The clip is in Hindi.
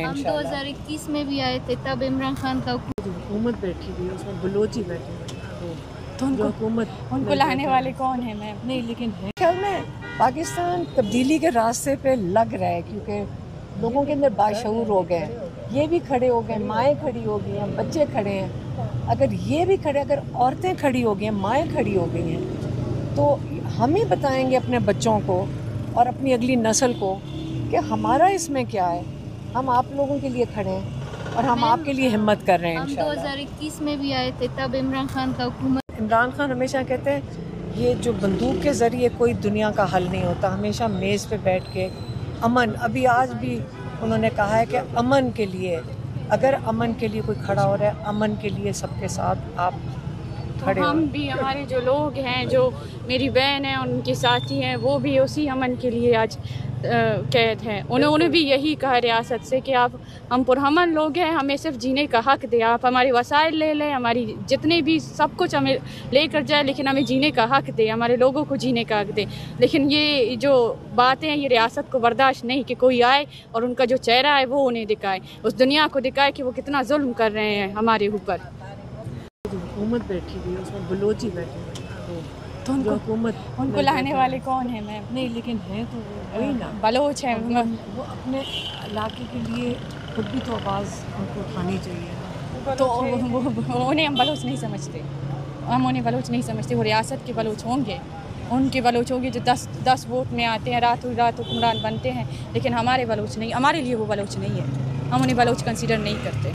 हम 2021 में भी आए थे, तब इमरान खान का हुकूमत बैठी हुई है, उसमें बलोची बैठे हुए हैं, तो हुकूमत उनको लाने वाले कौन है मैम? नहीं, लेकिन है ख्याल में पाकिस्तान तब्दीली के रास्ते पे लग रहा है, क्योंकि लोगों के अंदर बाशऊर हो गए हैं, ये भी खड़े हो गए, माएँ खड़ी हो गई हैं, बच्चे खड़े हैं। अगर ये भी खड़े, अगर औरतें खड़ी हो गई हैं, माएँ खड़ी हो गई हैं, तो हम ही बताएंगे अपने बच्चों को और अपनी अगली नस्ल को कि हमारा इसमें क्या है। हम आप लोगों के लिए खड़े हैं और हम आपके लिए हिम्मत कर रहे हैं। हम 2021 में भी आए थे, तब इमरान खान का हुकूमत। इमरान खान हमेशा कहते हैं ये जो बंदूक के ज़रिए कोई दुनिया का हल नहीं होता, हमेशा मेज़ पे बैठ के अमन, अभी आज भी उन्होंने कहा है कि अमन के लिए, अगर अमन के लिए कोई खड़ा हो रहा है, अमन के लिए सबके साथ आप खड़े हो। हम भी, हमारे जो लोग हैं, जो मेरी बहन है, उनके साथी हैं, वो भी उसी अमन के लिए आज कैद हैं। उन्होंने भी यही कहा रियासत से कि आप, हम पुरअमन लोग हैं, हमें सिर्फ जीने का हक दें, आप हमारे वसाइल ले लें, हमारी जितने भी सब कुछ हमें लेकर जाए, लेकिन हमें जीने का हक दें, हमारे लोगों को जीने का हक दें। लेकिन ये जो बातें हैं, ये रियासत को बर्दाश्त नहीं कि कोई आए और उनका जो चेहरा है वो उन्हें दिखाए, उस दुनिया को दिखाए कि वो कितना जुल्म कर रहे हैं हमारे ऊपर। हुकूमत बैठी हुई है, उसमें बलोची बैठे हुए हैं, तो हुकूमत उनको लाने वाले कौन है मैम? नहीं, लेकिन है तो वही ना, बलोच है। वो अपने इलाके के लिए खुद भी तो आवाज़ उनको उठानी चाहिए। तो उन्हें हम बलोच नहीं समझते, हम उन्हें बलोच नहीं समझते। वो रियासत के बलोच होंगे, उनके बलोच होंगे जो 10 वोट में आते हैं, रात हुक्मरान बनते हैं, लेकिन हमारे बलोच नहीं, हमारे लिए वो बलोच नहीं है, हम उन्हें बलोच कंसीडर नहीं करते।